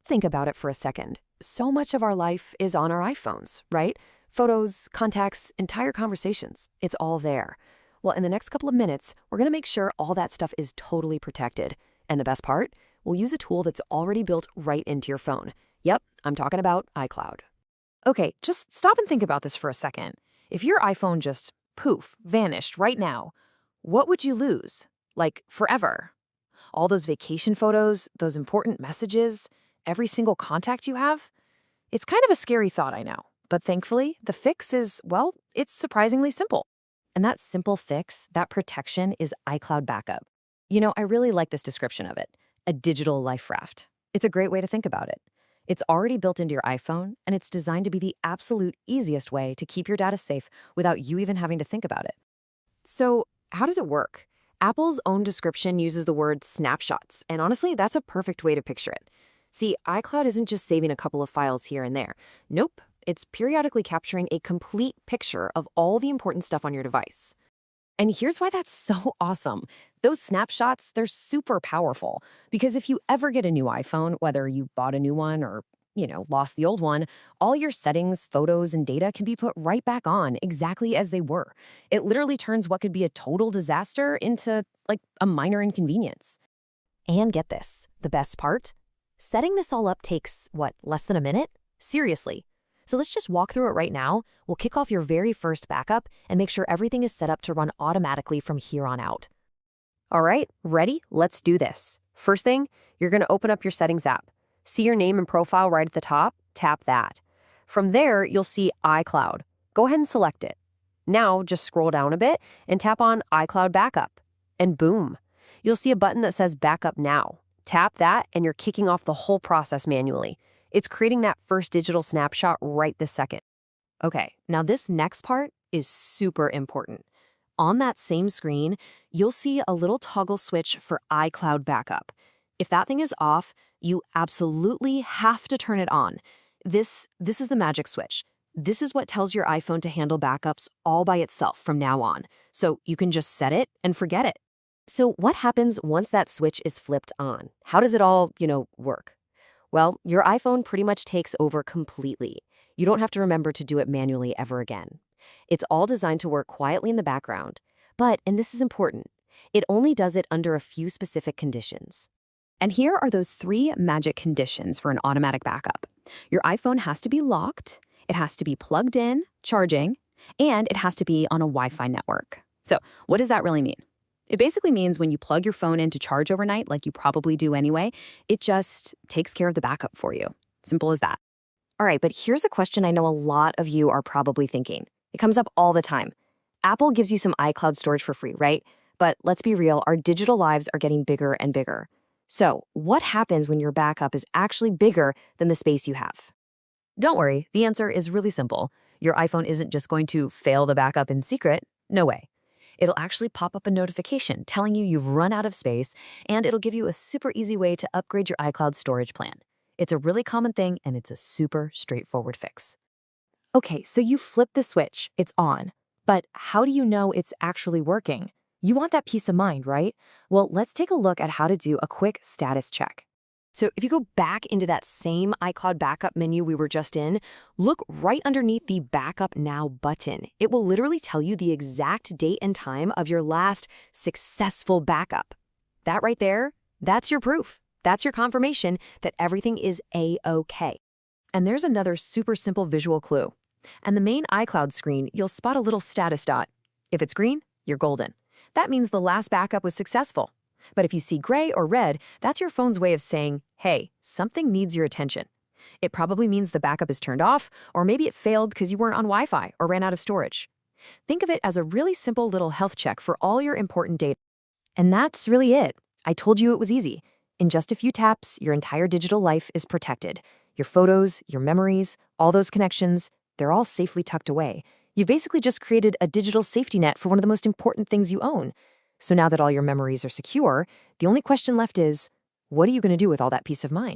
think about it for a second. So much of our life is on our iPhones, right? Photos, contacts, entire conversations. It's all there. Well, in the next couple of minutes, we're going to make sure all that stuff is totally protected. And the best part? We'll use a tool that's already built right into your phone. Yep, I'm talking about iCloud. Okay, just stop and think about this for a second. If your iPhone just, poof, vanished right now, what would you lose? Like, forever? All those vacation photos, those important messages, every single contact you have? It's kind of a scary thought, I know. But thankfully, the fix is, well, it's surprisingly simple. And that simple fix, that protection, is iCloud Backup. You know, I really like this description of it, a digital life raft. It's a great way to think about it. It's already built into your iPhone, and it's designed to be the absolute easiest way to keep your data safe without you even having to think about it. So, how does it work? Apple's own description uses the word snapshots, and honestly, that's a perfect way to picture it. See, iCloud isn't just saving a couple of files here and there. Nope, it's periodically capturing a complete picture of all the important stuff on your device. And here's why that's so awesome. Those snapshots, they're super powerful. Because if you ever get a new iPhone, whether you bought a new one or, lost the old one, all your settings, photos, and data can be put right back on exactly as they were. It literally turns what could be a total disaster into, like, a minor inconvenience. And get this, the best part? Setting this all up takes, less than a minute? Seriously. So let's just walk through it right now. We'll kick off your very first backup and make sure everything is set up to run automatically from here on out. All right, ready? Let's do this. First thing, you're going to open up your Settings app. See your name and profile right at the top? Tap that. From there, you'll see iCloud. Go ahead and select it. Now, just scroll down a bit and tap on iCloud Backup. And boom, you'll see a button that says Backup Now. Tap that and you're kicking off the whole process manually. It's creating that first digital snapshot right this second. Okay, now this next part is super important. On that same screen, you'll see a little toggle switch for iCloud Backup. If that thing is off, you absolutely have to turn it on. This is the magic switch. This is what tells your iPhone to handle backups all by itself from now on. So you can just set it and forget it. So what happens once that switch is flipped on? How does it all, work? Well, your iPhone pretty much takes over completely. You don't have to remember to do it manually ever again. It's all designed to work quietly in the background. But, and this is important, it only does it under a few specific conditions. And here are those 3 magic conditions for an automatic backup. Your iPhone has to be locked, it has to be plugged in, charging, and it has to be on a Wi-Fi network. So, what does that really mean? It basically means when you plug your phone in to charge overnight, like you probably do anyway, it just takes care of the backup for you. Simple as that. All right, but here's a question I know a lot of you are probably thinking. It comes up all the time. Apple gives you some iCloud storage for free, right? But let's be real, our digital lives are getting bigger and bigger. So what happens when your backup is actually bigger than the space you have? Don't worry, the answer is really simple. Your iPhone isn't just going to fail the backup in secret. No way. It'll actually pop up a notification telling you you've run out of space, and it'll give you a super easy way to upgrade your iCloud storage plan. It's a really common thing, and it's a super straightforward fix. Okay, so you flip the switch, it's on. But how do you know it's actually working? You want that peace of mind, right? Well, let's take a look at how to do a quick status check. So if you go back into that same iCloud Backup menu we were just in, look right underneath the Backup Now button. It will literally tell you the exact date and time of your last successful backup. That right there, that's your proof. That's your confirmation that everything is A-OK. And there's another super simple visual clue. On the main iCloud screen, you'll spot a little status dot. If it's green, you're golden. That means the last backup was successful. But if you see gray or red, that's your phone's way of saying, hey, something needs your attention. It probably means the backup is turned off, or maybe it failed because you weren't on Wi-Fi or ran out of storage. Think of it as a really simple little health check for all your important data. And that's really it. I told you it was easy. In just a few taps, your entire digital life is protected. Your photos, your memories, all those connections, they're all safely tucked away. You've basically just created a digital safety net for one of the most important things you own. So now that all your memories are secure, the only question left is, what are you going to do with all that peace of mind?